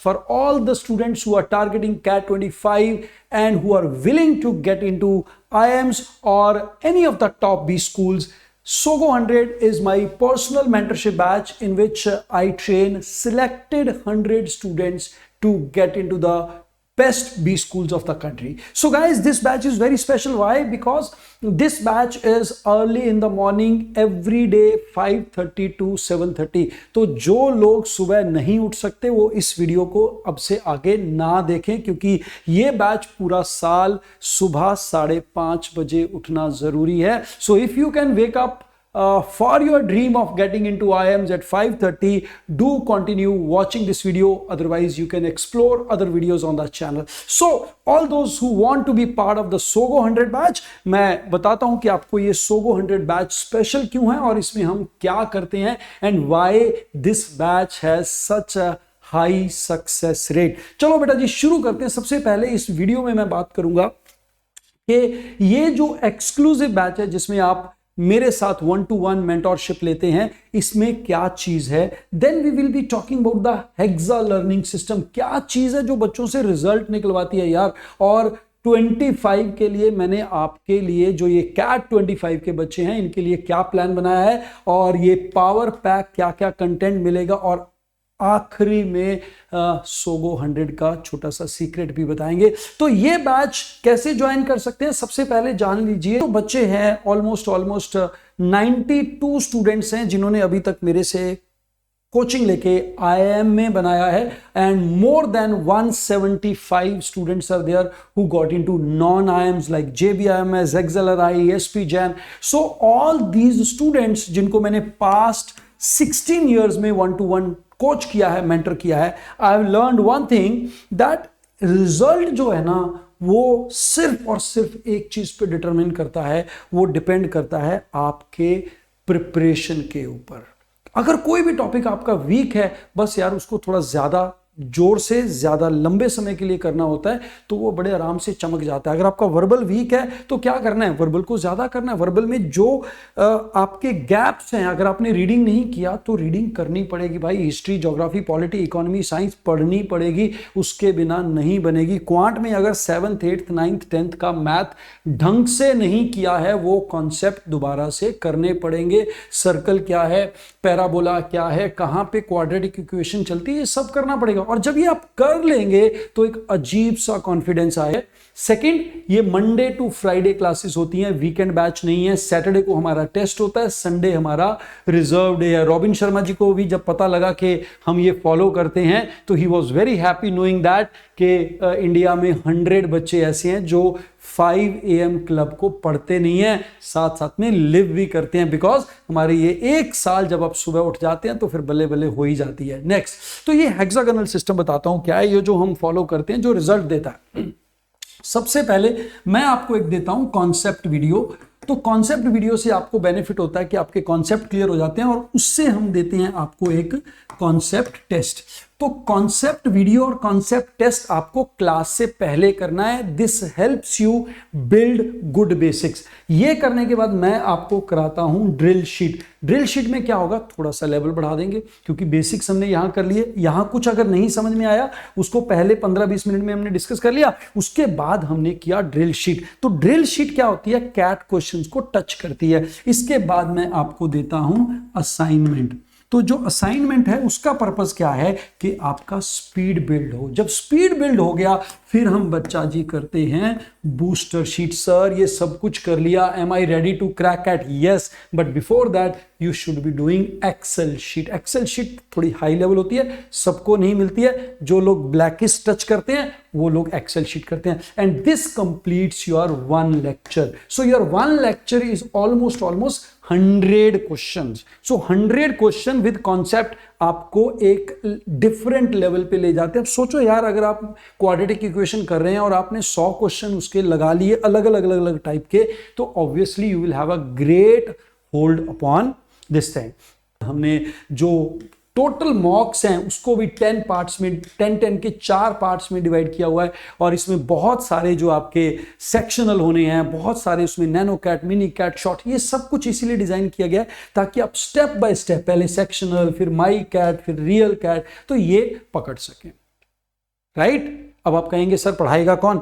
for all the students who are targeting CAT 25 and who are willing to get into IIMs or any of the top B schools. SOGO 100 is my personal mentorship batch in which I train selected 100 students to get into the best B schools of the country. So guys, this batch is very special. Why? Because this batch is early in the morning every day 5:30 to 7:30. तो जो लोग सुबह नहीं उठ सकते वो इस video को अब से आगे ना देखें, क्योंकि ये बैच पूरा साल सुबह 5:30 बजे उठना जरूरी है. So if you can wake up for your dream of getting into IIMs at 5:30, do continue watching this video. Otherwise, you can explore other videos on the channel. So, all those who want to be part of the SOGO 100 batch, मैं बताता हूं कि आपको ये SOGO 100 batch special क्यों है और इसमें हम क्या करते हैं and why this batch has such a high success rate. चलो बेटा जी शुरू करते हैं. सबसे पहले इस वीडियो में मैं बात करूंगा कि ये जो एक्सक्लूसिव बैच है जिसमें आप मेरे साथ 1-to-1 मेंटोरशिप लेते हैं, इसमें क्या चीज है. Then we will be talking about the hexa learning system. क्या चीज है जो बच्चों से रिजल्ट निकलवाती है यार. और 25 के लिए मैंने आपके लिए जो ये CAT 25 के बच्चे हैं इनके लिए क्या प्लान बनाया है और ये पावर पैक क्या क्या कंटेंट मिलेगा और आखिरी में SOGO 100 का छोटा सा सीक्रेट भी बताएंगे. तो ये बैच कैसे ज्वाइन कर सकते हैं सबसे पहले जान लीजिए. तो बच्चे हैं ऑलमोस्ट 92 स्टूडेंट्स हैं जिन्होंने अभी तक मेरे से कोचिंग लेके IIM में बनाया है and more than 175 students are there who got into non IIMs लाइक JBIMS, XLRI, SP Jain. So all these students जिनको मैंने पास्ट 16 ईयर्स में 1-to-1 कोच किया है, मेंटर किया है, I have learned one thing that result जो है ना वो सिर्फ और सिर्फ एक चीज पे डिटरमिन करता है, वो डिपेंड करता है आपके प्रिपरेशन के ऊपर. अगर कोई भी टॉपिक आपका वीक है, बस यार उसको थोड़ा ज्यादा जोर से ज्यादा लंबे समय के लिए करना होता है तो वो बड़े आराम से चमक जाता है. अगर आपका वर्बल वीक है तो क्या करना है, वर्बल को ज्यादा करना है. वर्बल में जो आपके गैप्स हैं, अगर आपने रीडिंग नहीं किया तो रीडिंग करनी पड़ेगी भाई. History, geography, polity, economy, science पढ़नी पड़ेगी, उसके बिना नहीं बनेगी. क्वांट में अगर 7th, 8th, 9th, 10th का मैथ ढंग से नहीं किया है वो कॉन्सेप्ट दोबारा से करने पड़ेंगे. सर्कल क्या है, पैराबोला क्या है, कहां पे क्वाड्रेटिक इक्वेशन चलती है, ये सब करना पड़ेगा. और जब ये आप कर लेंगे तो एक अजीब सा कॉन्फिडेंस आए. सेकंड, ये मंडे टू फ्राइडे क्लासेस होती हैं, वीकेंड बैच नहीं है. सैटरडे को हमारा टेस्ट होता है, संडे हमारा रिजर्व डे है. रॉबिन शर्मा जी को भी जब पता लगा कि हम ये फॉलो करते हैं तो he was very happy knowing that कि इंडिया में 100 बच्चे ऐसे हैं जो 5 AM क्लब को पढ़ते नहीं है, साथ साथ में लिव भी करते हैं. बिकॉज हमारे ये एक साल जब आप सुबह उठ जाते हैं तो फिर बल्ले बल्ले हो ही जाती है. नेक्स्ट, तो ये हेक्सागोनल सिस्टम बताता हूं क्या है ये जो हम फॉलो करते हैं जो रिजल्ट देता है. सबसे पहले मैं आपको एक देता हूं कॉन्सेप्ट वीडियो. तो कॉन्सेप्ट वीडियो से आपको बेनिफिट होता है कि आपके कॉन्सेप्ट क्लियर हो जाते हैं और उससे हम देते हैं आपको एक कॉन्सेप्ट टेस्ट. तो कॉन्सेप्ट वीडियो और कॉन्सेप्ट टेस्ट आपको क्लास से पहले करना है. This helps you build good basics. ये करने के बाद मैं आपको कराता हूं ड्रिल शीट. ड्रिल शीट में क्या होगा, थोड़ा सा लेवल बढ़ा देंगे क्योंकि बेसिक्स हमने यहां कर लिए. यहां कुछ अगर नहीं समझ में आया उसको पहले 15-20 मिनट में हमने डिस्कस कर लिया, उसके बाद हमने किया ड्रिल शीट. तो ड्रिल शीट क्या होती है, कैट क्वेश्चंस को टच करती है. इसके बाद मैं आपको देता हूं असाइनमेंट. तो जो असाइनमेंट है उसका पर्पस क्या है कि आपका स्पीड बिल्ड हो. जब स्पीड बिल्ड हो गया फिर हम बच्चा जी करते हैं बूस्टर शीट. सर ये सब कुछ कर लिया, am I ready to crack CAT? Yes, but before that you should be doing Excel sheet. Excel sheet थोड़ी हाई लेवल होती है, सबको नहीं मिलती है. जो लोग ब्लैकिश टच करते हैं वो लोग एक्सेल शीट करते हैं. And this completes your 1 lecture. So your 1 lecture is almost 100 questions. So 100 question with concept आपको एक डिफरेंट लेवल पे ले जाते हैं. अब सोचो यार, अगर आप क्वाड्रेटिक इक्वेशन कर रहे हैं और आपने 100 क्वेश्चन उसके लगा लिए अलग अलग टाइप के, तो obviously you will have a great hold upon this thing. हमने जो टोटल मॉक्स हैं उसको भी 10 पार्ट्स में 10 के 4 पार्ट्स में डिवाइड किया हुआ है. और इसमें बहुत सारे जो आपके सेक्शनल होने हैं, बहुत सारे उसमें nano CAT, mini CAT, short, ये सब कुछ इसीलिए डिजाइन किया गया है ताकि आप स्टेप बाय स्टेप पहले सेक्शनल, फिर माई कैट, फिर रियल कैट, तो ये पकड़ सकें. राइट? अब आप कहेंगे सर पढ़ाएगा कौन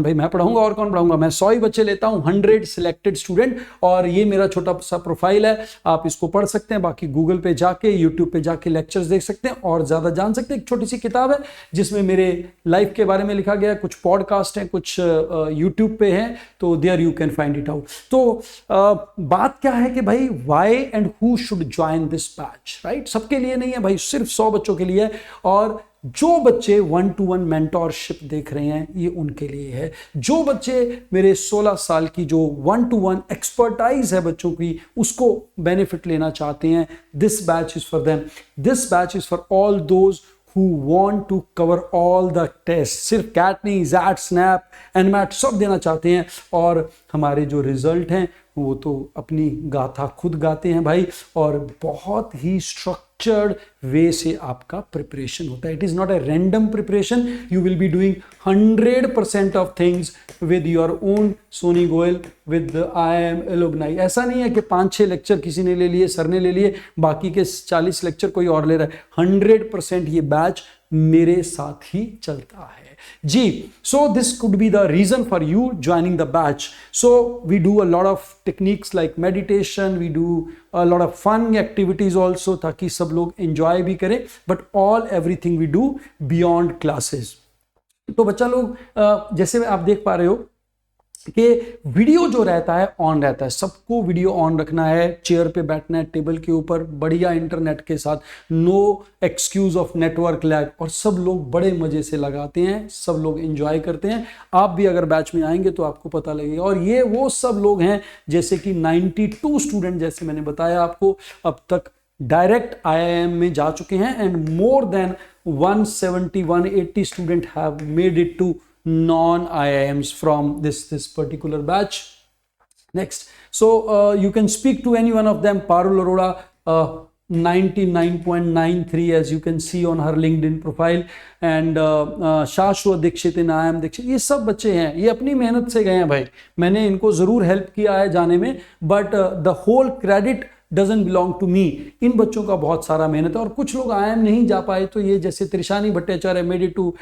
भाई? मैं पढ़ाऊंगा और कौन पढ़ाऊंगा? मैं 100 ही बच्चे लेता हूं, 100 सिलेक्टेड स्टूडेंट, और ये मेरा छोटा सा प्रोफाइल है। आप इसको पढ़ सकते हैं, बाकी गूगल पे जाके, यूट्यूब पे जाके लेक्चर्स देख सकते हैं और ज्यादा जान सकते हैं। एक छोटी सी किताब है जिसमें मेरे लाइफ के बारे में लिखा गया है, कुछ पॉडकास्ट हैं, कुछ यूट्यूब पे हैं, तो there you can find it out. तो बात क्या है कि भाई why and who should join this batch, right? सबके लिए नहीं है भाई, सिर्फ 100 बच्चों के लिए है। और जो बच्चे 1-to-1 मेंटोरशिप देख रहे हैं ये उनके लिए है। जो बच्चे मेरे 16 साल की जो 1-to-1 एक्सपर्टाइज है बच्चों की, उसको बेनिफिट लेना चाहते हैं, this batch is for them. This batch is for all those who want to cover all the tests, सिर्फ कैट नहीं, जैट, स्नैप, एनमैट सब देना चाहते हैं। और हमारे जो रिजल्ट हैं वो तो अपनी गाथा खुद गाते हैं भाई, और बहुत ही स्ट्रक्चर्ड वे से आपका प्रिपरेशन होता है। It is not a random preparation, you will be doing 100% of things with your own Soni Goyal, with IIM alumni. ऐसा नहीं है कि 5-6 लेक्चर किसी ने ले लिए, सर ने ले लिए, बाकी के 40 लेक्चर कोई और ले रहा है। 100% ये बैच मेरे साथ ही चलता है जी। So this could be the reason for you joining the batch. So we do a lot of techniques like meditation, we do a lot of fun activities also, ताकि सब लोग एंजॉय भी करें, but all everything we do beyond classes. तो बच्चा लोग जैसे आप देख पा रहे हो कि वीडियो जो रहता है ऑन रहता है, सबको वीडियो ऑन रखना है, चेयर पे बैठना है, टेबल के ऊपर, बढ़िया इंटरनेट के साथ, no excuse of network lag, और सब लोग बड़े मजे से लगाते हैं, सब लोग एंजॉय करते हैं। आप भी अगर बैच में आएंगे तो आपको पता लगेगा। और ये वो सब लोग हैं जैसे कि 92 स्टूडेंट, जैसे मैंने बताया आपको, अब तक डायरेक्ट IIM में जा चुके हैं, and more than 170-180 student have made it to non-IIMs from this particular batch. Next, so you can speak to any one of them. Parul Arora, 99.93 as you can see on her LinkedIn profile, and Shashwat Dikshit in IIM Dikshit। ये सब बच्चे हैं, ये अपनी मेहनत से गए हैं भाई, मैंने इनको जरूर हेल्प किया है जाने में, but the whole credit doesn't belong to me. इन बच्चों का बहुत सारा मेहनत है। और कुछ लोग IIM नहीं जा पाए, तो ये जैसे Trishani Bhattacharya made it to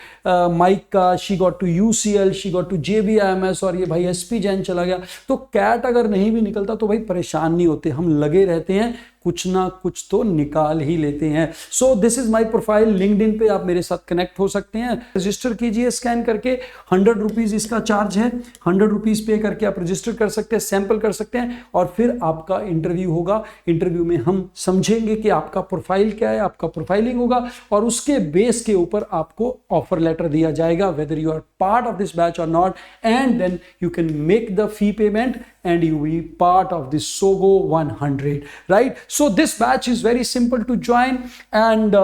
MICA, she got to UCL, she got to JBIMS, और ये भाई SP जैन चला गया। तो कैट अगर नहीं भी निकलता तो भाई परेशान नहीं होते, हम लगे रहते हैं, कुछ ना कुछ तो निकाल ही लेते हैं। So this is my profile. LinkedIn पे आप मेरे साथ कनेक्ट हो सकते हैं, रजिस्टर कीजिए स्कैन करके, 100 रुपीज इसका चार्ज है, 100 रुपीज पे करके आप रजिस्टर कर सकते हैं, सैंपल कर सकते हैं, और फिर आपका इंटरव्यू होगा। इंटरव्यू में हम समझेंगे कि आपका प्रोफाइल क्या है, आपका प्रोफाइलिंग होगा, और उसके बेस के ऊपर आपको ऑफर लेटर दिया जाएगा, whether you are part of this batch और not, and then you can make the fee payment and you will be part of this SOGO 100, right? So this batch is very simple to join, and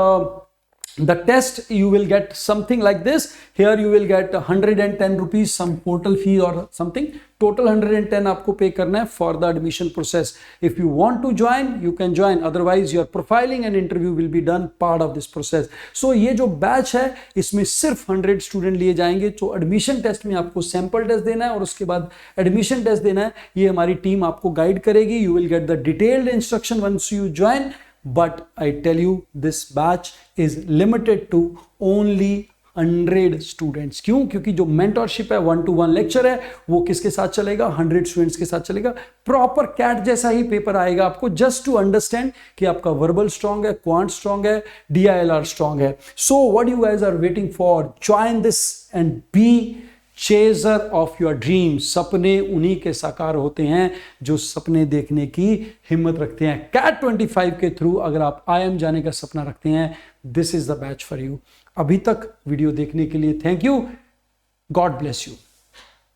the test you will get something like this. Here you will get 110 rupees, some portal fee or something. Total 110 आपको पे करना है for the admission process. If you want to join, you can join. Otherwise, your profiling and interview will be done part of this process. So ये जो batch है इसमें सिर्फ 100 student लिए जाएंगे। तो एडमिशन टेस्ट में आपको सैंपल टेस्ट देना है और उसके बाद एडमिशन टेस्ट देना है। ये हमारी टीम आपको गाइड करेगी। You will get the detailed instruction once you join. But I tell you, this batch is limited to only 100 students. क्यों? क्योंकि जो मेंटरशिप है, 1-to-1 लेक्चर है, वो किसके साथ चलेगा? 100 स्टूडेंट्स के साथ चलेगा। प्रॉपर कैट जैसा ही पेपर आएगा आपको, जस्ट टू अंडरस्टैंड कि आपका वर्बल स्ट्रांग है, क्वांट स्ट्रांग है, DILR स्ट्रांग है। So what you guys are waiting for? Join this and be chaser of your dream. सपने उन्हीं के साकार होते हैं जो सपने देखने की हिम्मत रखते हैं। कैट 25 के थ्रू अगर आप IIM जाने का सपना रखते हैं, this is the batch for you. अभी तक वीडियो देखने के लिए thank you. God bless you.